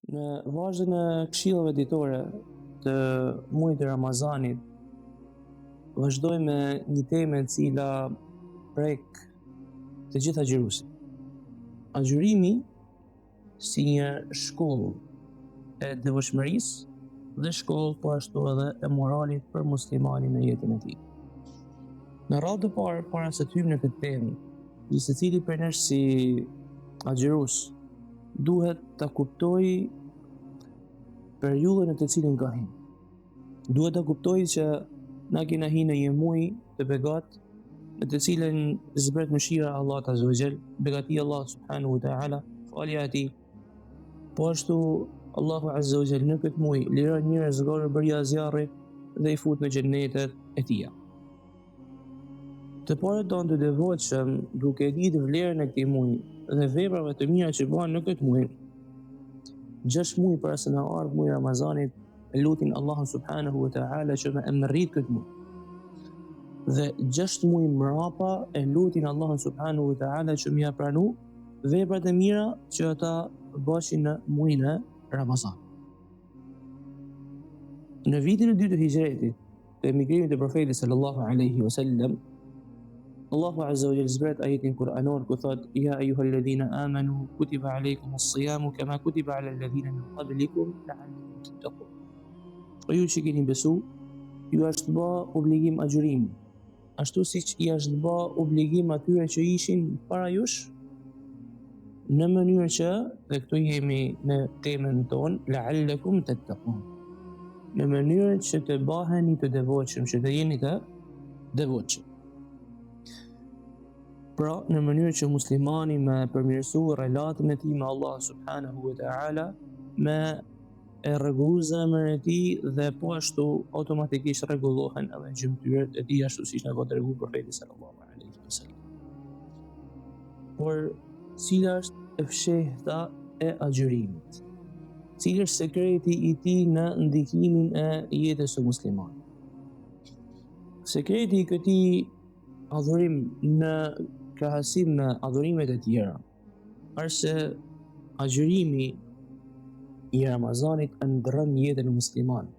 Në vazhdën e këshillave ditore të muajit të Ramazanit, vazhdojmë me një temë e cila prek të gjithë agjëruesit. Agjërimi si një shkollë e devotshmërisë dhe shkollë po ashtu edhe e moralit për muslimanin në jetën e tij. Në radhë të parë, para se të hyjmë në këtë temë, secili prej nesh si agjërues duhet ta kuptojë periudhën në të cilën ka hyrë. Duhet ta kuptojë që na kena hyrë në një muaj të begat, në të cilën zbret mëshira e Allahut Azza wa Jall, begatia e Allahut Subhanahu wa Ta'ala, falja e tij. Po ashtu Allahu Azza wa Jall në këtë muaj liron njerëz nga bërja e zjarrit dhe i fut në xhennetet e tij. Të parët tonë të devotshëm, duke ditë vlerën e këtij muaji dhe veprave të mira që bëhen në këtë muaj, 6 muaj para se na ardhë muaji Ramazanit, e lutin Allahun Subhanahu wa Ta'ala që me emërrit këtë muaj. Dhe 6 muaj mrapa e lutin Allahun Subhanahu wa Ta'ala që më ia pranu veprat e mira që ata bëshin në muajin e Ramazanit. Në vitin e 2 të Hijretit, të emigrimit të profetit sallallahu alaihi wasallam, Allahu Azza wa Jalla zbret ajetin Kur'anor ku thot: "Ya ayyuhalladhina amanu kutiba alaykumus siyamu kama kutiba alal ladhina min qablikum la'allakum tattaqun." O ju që keni besu, ju është bë obligim agjërimi, ashtu siç i është bë obligim atyre që ishin para jush, në mënyrë që, dhe këtu jemi në temën tonë, la'allakum tattaqun, në mënyrë që të baheni të devotshëm, që të jeni të devotshëm. Pra, në mënyrë që muslimani me përmirësu relatën e tij me Allah Subhanahu wa Ta'ala, me e rregullu zemrën e tij dhe po ashtu automatikisht rregullohen edhe gjymtyrët e tij ashtu siç na ka treguar profeti sallallahu alaihi wasallam. Por cila është e fshehta e agjërimit? Cili është sekreti i tij në ndikimin e jetës së muslimanit? Sekreti i këtij adhurim në krahasim me adhurimet e tjera është se agjërimi i Ramazanit ndrron jetën e muslimanit.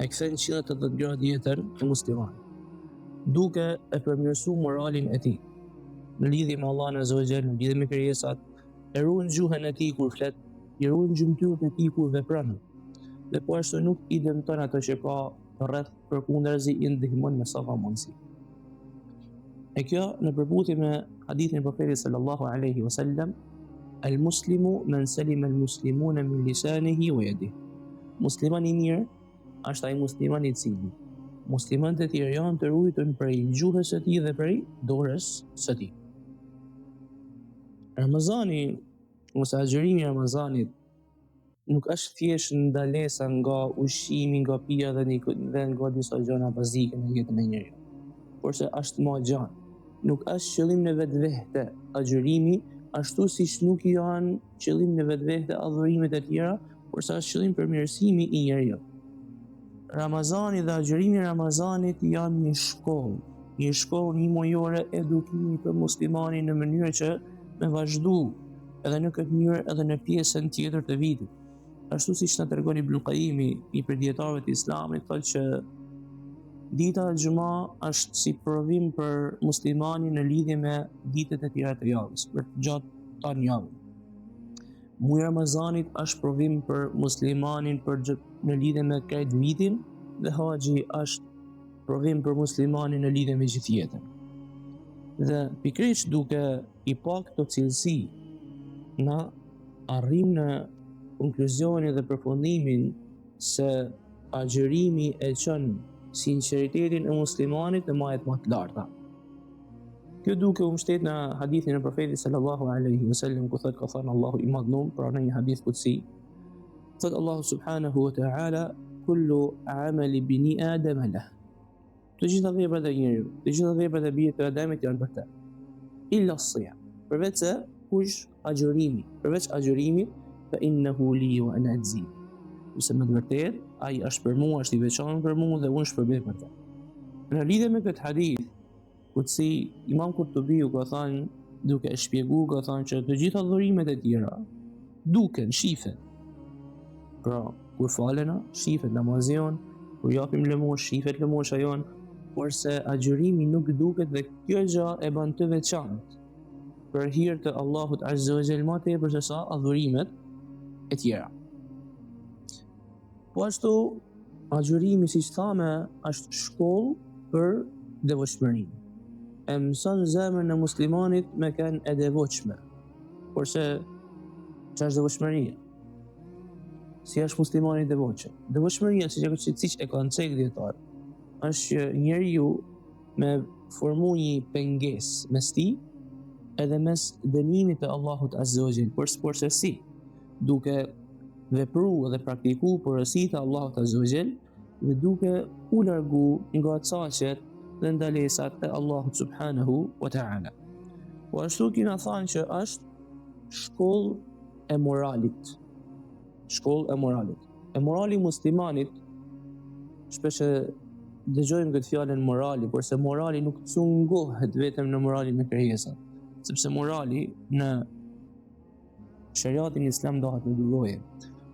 E kthen 180 gradë jetën e muslimanit, duke e përmirësuar moralin e tij në lidhje me Allahun Azza wa Jall, në lidhje me krijesat, e ruan gjuhën e tij kur flet, i ruan gjymtyrët e tij kur vepron, dhe po ashtu nuk i dëmton ato që ka rreth, përkundrazi i ndihmon me sa ka mundësi. E kjo në përputhje me hadithin e profetit sallallahu alaihi wasallam: "Al-muslimu man salima al-muslimuna min lisanihi wa yadihi." Muslimani i mirë është ai muslimani i cili muslimanët e tjerë janë të ruajtur prej gjuhës së tij dhe prej dorës së tij. Ramazani, ose agjërimi i Ramazanit, nuk është thjesht ndalesa nga ushqimi, nga pija dhe nga disa gjëra bazike në jetën e njeriut, por se është më gjatë. Nuk është qëllim në vetvete agjërimi, ashtu siç nuk janë qëllim në vetvete adhurimet e tjera, por sa është qëllim përmirësimi i njeriut. Ramazani dhe agjërimi i Ramazanit janë një shkollë një mujore edukimi për muslimanin në mënyrë që me vazhdu edhe në këtë mënyrë edhe në pjesën tjetër të vitit. Ashtu siç na tregon Ibn Qayyimi, i për dietarëve të Islamit, thotë që dita e Xuma është si provim për muslimanin në lidhje me ditët e tjera të javës, për gjatë tan javës. Muaji Ramazanit është provim për muslimanin në lidhje me krejt vitin, dhe haxhi është provim për muslimanin në lidhje me gjithë jetën. Dhe pikërisht duke i pa këto cilësi, na arrim në konkluzionin dhe përfundimin se agjërimi e çon sinqeritetin e muslimanit në majet më të larta. Kjo duke u mbështet në hadithin e profetit sallallahu alaihi wasallam ku thotë, ka thënë Allahu i madhnum, pra në një hadith qudsi, thotë Allahu subhanahu wa ta'ala: "Kullu amali bini Adam lah." Të gjitha veprat e njeriut, të gjitha veprat e bijve të Ademit janë për të. Illa as-siyam, përveç se përveç agjërimit, fa innahu li wa ana ajzi. Nëse me të vërtet, ai është për mua, është i veçantë për mua dhe unë shpërbej për të. Në lidhje me këtë hadith, qudsi Imam Kurtubiu ka thënë, duke e shpjeguar, ka thënë që të gjitha adhurimet e tjera duken, shifen. Pra, kur falena, shifet namazion, kur japim lëmosh, shifet lëmosha jon, kurse agjërimi nuk duket dhe kjo gjë e bën të veçantë për hir të Allahut Azza wa Jall, më tepër se sa adhurimet e tjera. Po ashtu, agjërimi, siç thamë, është shkollë për devotshmërinë. E mëson zemrën e muslimanit me kanë e devotshme. Kurse ç'është devotshmëria? Si është muslimani i devotshëm? Devotshmëria, siç e kanë thënë dietar, është që njeriu me formu një pengesë mes tij edhe mes dënimit të Allahut Azza wa Jall, përse si duke vepruar dhe praktikuar porositë e Allahut Azza wa Jall dhe duke u largu nga caqet dhe ndalesat e Allahut Subhanahu wa Ta'ala. Po ashtu kina thënë që është shkollë e moralit. Shkollë e moralit. E morali muslimanit, shpesh dëgjojmë këtë fjalën morali, porse morali nuk cungohet vetëm në moralin e krijesave, sepse morali në shariatin islam dohet në dy lloje.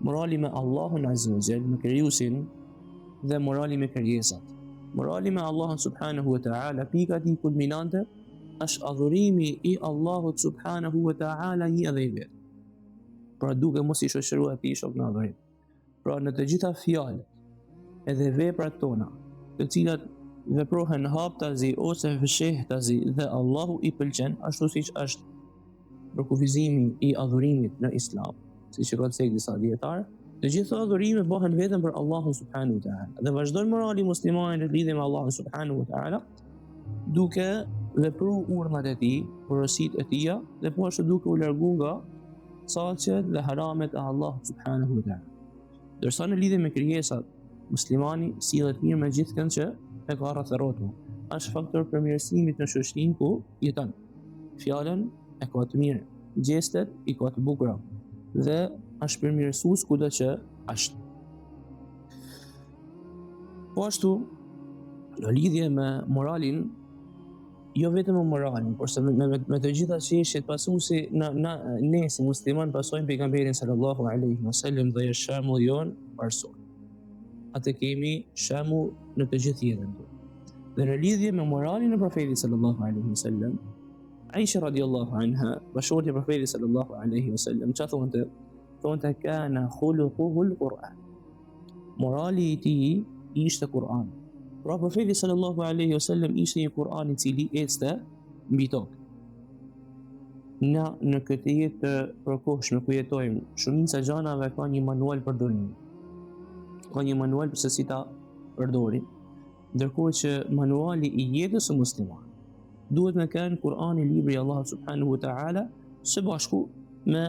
Morali me Allahun Azza wa Jall, me krijuesin, dhe morali me krijesat. Morali me Allahun Subhanahu wa Ta'ala, pika e kulminante është adhurimi i Allahut Subhanahu wa Ta'ala një dhe i vetë. Pra duke mos i shoqëruar atij shok në adhurim. Pra në të gjitha fjalët edhe veprat tona, të cilat veprohen haptazi ose fshehtazi dhe Allahu i pëlqen, ashtu siç është përkufizimi i adhurimit në Islam, siç e kanë thënë disa dietar, të gjitha adhurimet bëhen vetëm për Allahun Subhanahu wa Ta'ala. Dhe vazhdon morali muslimanit në lidhje me Allahun Subhanahu wa Ta'ala, duke vepruar urdhnat e tij, porositë e tij, dhe po ashtu duke u larguar nga saqet dhe haramet e Allahut Subhanahu wa Ta'ala. Dërsa në lidhje me krijesat, muslimani sillet mirë me gjithçka që e ka rrethërotur. Është faktor përmirësimit në shoqërinë ku jeton. Fjalën e ka të mirë, gjestet i ka të bukura dhe është përmirësues kudo që është. Po ashtu, në lidhje me moralin, jo vetëm me moralin, por se me të gjitha çështjet pasuesi ne si musliman pasojmë pejgamberin sallallahu alaihi wasallam dhe është shembull jon parësor. Atë kemi shembull në të gjithë jetën tonë. Dhe në lidhje me moralin e profetit sallallahu alaihi wasallam, Aisha radiallahu anha, bashortja e profetit sallallahu alaihi wasallam, çfarë thonte kana khuluquhu al-Quran. Morali i tij ishte Kur'ani. Pra profeti sallallahu alaihi wasallam ishte një Kur'an i cili ecte mbi tokë. Në këtë jetë të përkohshme ku jetojmë, shumica gjanave ka një manual përdorimi. Ka një manual për se si ta përdorin, ndërkohë që manuali i jetës së muslimanit duhet me kenë Kur'ani, libri i Allahut Subhanahu wa Ta'ala, së bashku me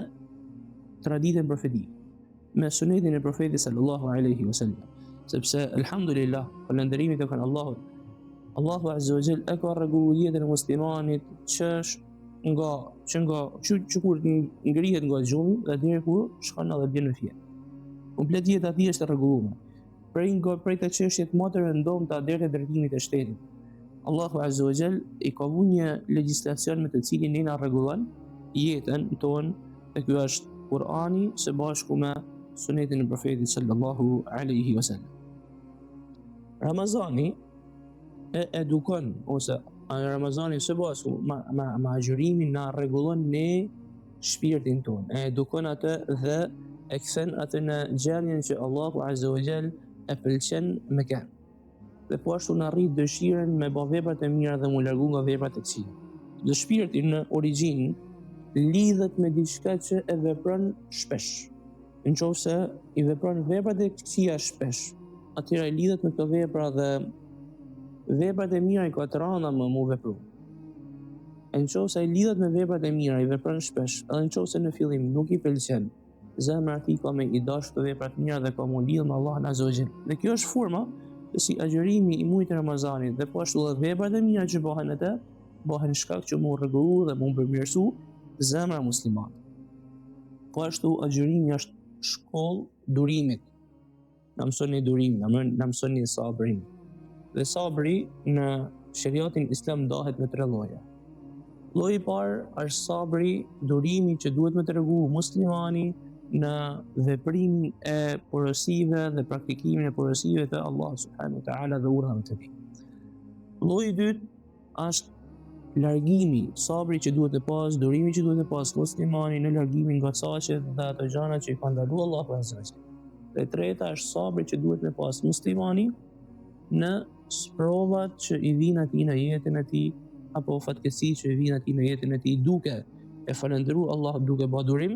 traditën profetike, me sunetin e profetit sallallahu alaihi wasallam. Sepse alhamdulillah, falënderimi të kanë Allahut. Allahu Azza wa Jall e ka rregulluar jetën e muslimanit që kur ngrihet nga gjumi dhe deri kur shkon edhe bjen në fije. Komplet jeta e tij është e rregulluar. Prej të çështjet më të rëndomta deri te drejtimit e shtetit. Allahu Azza wa Jall i ka vënë një legjislacion me të cilin ne na rregullon jetën tonë, e ky është Kur'ani së bashku me sunetin e profetit sallallahu alaihi wasallam. Ramazani e edukon, ose Ramazani së bashku me agjërimin na rregullon ne shpirtin tonë, e edukon atë dhe e kthen atë në gjendjen që Allahu Azza wa Jall e pëlqen me kanë. Dhe po ashtu na rrit dëshirën me bë veprat e mira dhe mu largu nga veprat e këqija. Dhe shpirti në origjinë lidhet me diçka që e vepron shpesh. Nëse i vepron veprat e këqija shpesh, atëherë lidhet me këto vepra dhe veprat e mira i ka të rënda më mu vepru. Nëse i lidhet me veprat e mira, i vepron shpesh, edhe nëse në fillim nuk i pëlqen, zemra e tij ka me i dashur të veprat e mira dhe ka mu lidh me Allahun Azza wa Jall. Dhe kjo është forma si agjërimi i muajit Ramazanit dhe po ashtu edhe veprat e mira që bëhen atë, bëhen shkak që mu rregullu dhe mu përmirësu zemra muslimane. Po ashtu agjërimi është shkollë durimit. Na mëson një durim, na mëson një sabrin. Dhe sabri në shariatin islam ndahet me 3 lloje. Lloji i parë është sabri, durimi që duhet me tregu muslimani në veprimin e porosive dhe praktikimin e porosive të Allah subhanahu wa taala dhe urdhave të tij. Lloji i dytë është largimi, sabri që duhet të pas, durimi që duhet të pas muslimani në largimin nga çaqet dhe ato gjëra që i ka ndaluar Allahu azza wa jalla. Dhe treta është sabri që duhet të pas muslimani në sprovat që i vijnë atij në jetën e tij apo fatkeqësitë që i vijnë atij në jetën e tij, duke e falendëruar Allahun, duke bërë durim,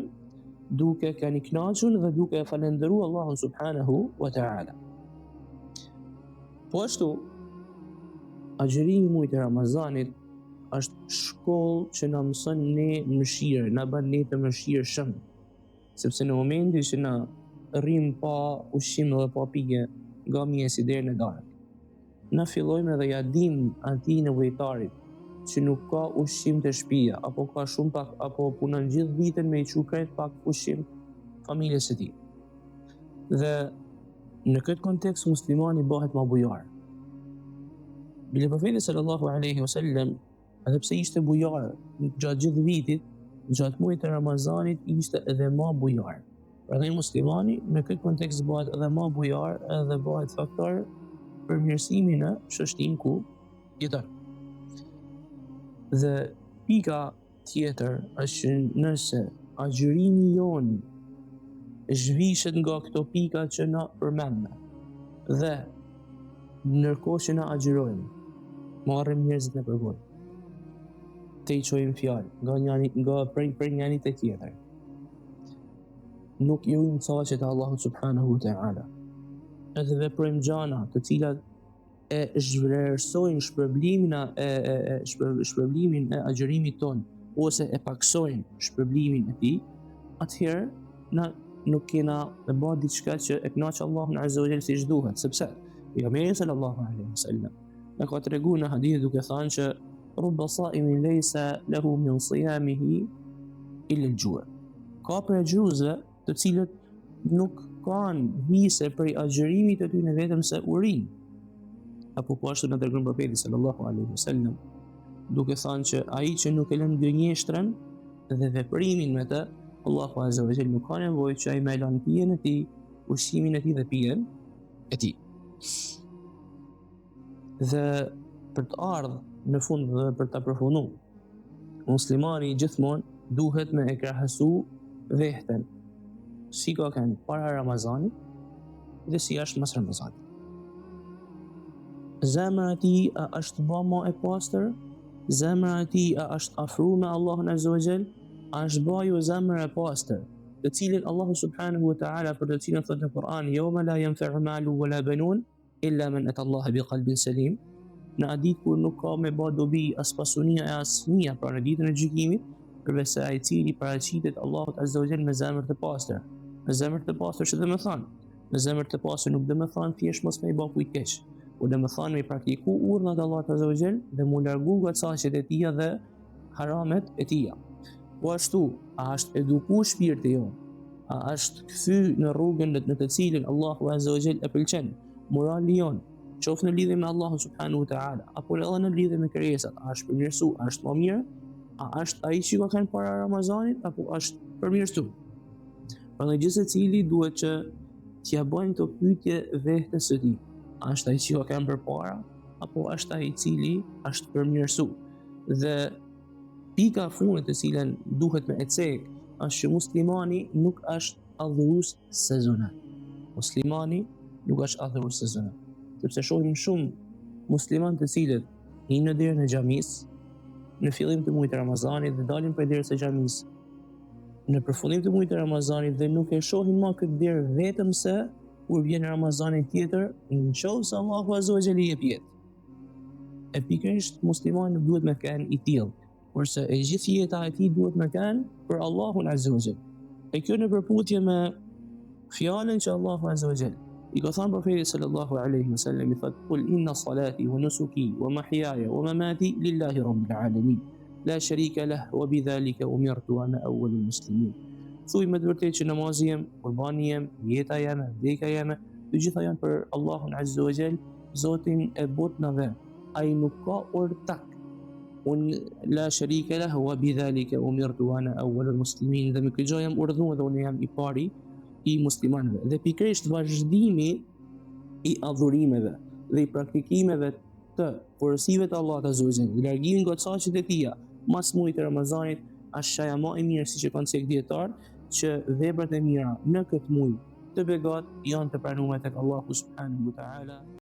duke qenë i kënaqur dhe duke e falendëruar Allahun subhanahu wa taala. Po ashtu, agjërimi i muajit të Ramazanit është shkollë që na mëson ne mëshirë, na bën ne të mëshirshëm, sepse në momentin që na rrim pa ushqim dhe pa pije nga mjesi deri në darkë, na fillojmë edhe ja dim atij nevojtarit që nuk ka ushqim të shtëpia, apo ka shumë pak, apo punon gjithë ditën me i çu krejt pak ushqim familjes së tij. Dhe në këtë kontekst muslimani bëhet më bujar. Bile profeti sallallahu alaihi wasallam, edhe pse ishte bujar gjatë gjithë vitit, gjatë muajit të Ramazanit ishte edhe më bujar. Prandaj muslimani në këtë kontekst bëhet edhe më bujar edhe bëhet faktor për mirësimin në shoqërinë ku jeton. Dhe pika tjetër është që nëse agjërimi jon zhvishet nga këto pika që na përmendëm, dhe ndërkohë që na agjërojmë, marrim njerëzit në përvojë, te i çojmë fjalë nga prej njëri te tjetër, nuk i ruajmë çaqet e Allahut subhanahu wa taala, edhe veprojmë gjana të cilat e zhvlerësojnë shpërblimin e agjërimit ton, ose e paksojnë shpërblimin e tij, atëherë na nuk kena me bërë diçka që e kënaq Allahun azza wa jalla siç duhet, sepse pejgamberi sallallahu alaihi wasallam na ka treguar në hadith duke thënë që rubba sa'imin laysa lahu min siyamihi illa al-ju'. Ka agjëruesve të cilët nuk kanë hise prej agjërimit të tyre vetëm se urin. Apo po ashtu na tregon profeti sallallahu alaihi wasallam duke thënë që ai që nuk e lën gënjeshtrën dhe veprimin me të, Allahu azza wa jalla nuk ka nevojë që ai me lën pijen e tij, ushqimin e tij dhe pijen e tij. Dhe për të ardhur në fund dhe për të përfunduar, muslimani gjithmonë duhet me e krahasu veten si ka qenë para Ramazanit dhe si është mas Ramazanit. Zemra e tij a është bëma e pastër, zemra e tij a është afruar me Allahun azza wa jall, a është baju zemra e pastër, të cilën Allahu subhanahu wa taala për të cilën thotë në Kur'an, yawma la yanfa'u malu wala banun illa man ata Allah biqalbin salim. Në ditë kur nuk ka me bë dobi as pasunia e as fëmia, pra në ditën e gjykimit, përveç se ai i cili paraqitet Allahut azza wa jall me zemër të pastër. Me zemër të pastër që do të thonë, me zemër të pastër nuk do të thonë thjesht mos me i bë kujt keq, por do të thonë me praktiku urdhat e Allahut azza wa jall dhe mu largu nga çaqet e tija dhe haramet e tija. Po ashtu, a është edukuar shpirti jo? A është kthy në rrugën në të cilën Allahu azza wa jall e pëlqen? Morali jon, qoftë në lidhje me Allahun subhanahu wa taala, apo edhe në lidhje me krijesat, a është përmirësuar, a është më mirë? A është ai që ka qenë para Ramazanit apo është përmirësuar? Prandaj gjithë secili duhet që t'ia bëjnë këto pyetje vetes së tij. A është ai që ka qenë përpara apo është ai i cili është përmirësuar? Dhe pika e fundit e cilën duhet me ecek është që muslimani nuk është adhurues sezonal. Muslimani nuk është adhurues sezonal. Sepse shohim shumë muslimanë të cilët hinë në derën e xhamisë në fillim të muajit të Ramazanit dhe dalin prej derës së xhamisë në përfundim të muajit të Ramazanit dhe nuk e shohin më këtë derë vetëm se kur vjen Ramazani tjetër, nëse Allahu azza wa jalla i jep jetë. E pikërisht muslimani nuk duhet me kenë i tillë, kurse e gjithë jeta e tij duhet me kenë për Allahun azza wa jalla. E kjo në përputhje me fjalën që Allahu azza wa jalla i ka thënë profetit sallallahu alaihi wasallam, i thotë: "Qul inna salati wa nusuki wa mahyaya wa mamati lillahi rabbil alamin, la sharika lahu wa bidhalika umirtu ana awwalul muslimin." Thuaj me të vërtetë që namazi jem, qurbani jem, jeta jeme, vdekja jeme, të gjitha janë për Allahun azza wa jall, Zotin e botëve. Ai nuk ka ortak, unë la sharika lahu wa bidhalika umirtu wa ana awwalul muslimin, dhe me këtë gjë jam urdhëruar dhe unë jam i pari i muslimanëve. Dhe pikërisht vazhdimi i adhurimeve dhe i praktikimeve të porosive të Allahut azza wa jalla, largimi nga çështjet e tija mas muajit të Ramazanit, është çaja më e mirë, siç e kanë thënë dietar, që veprat e mira në këtë muaj të begat janë të pranuara tek Allahu subhanahu wa taala.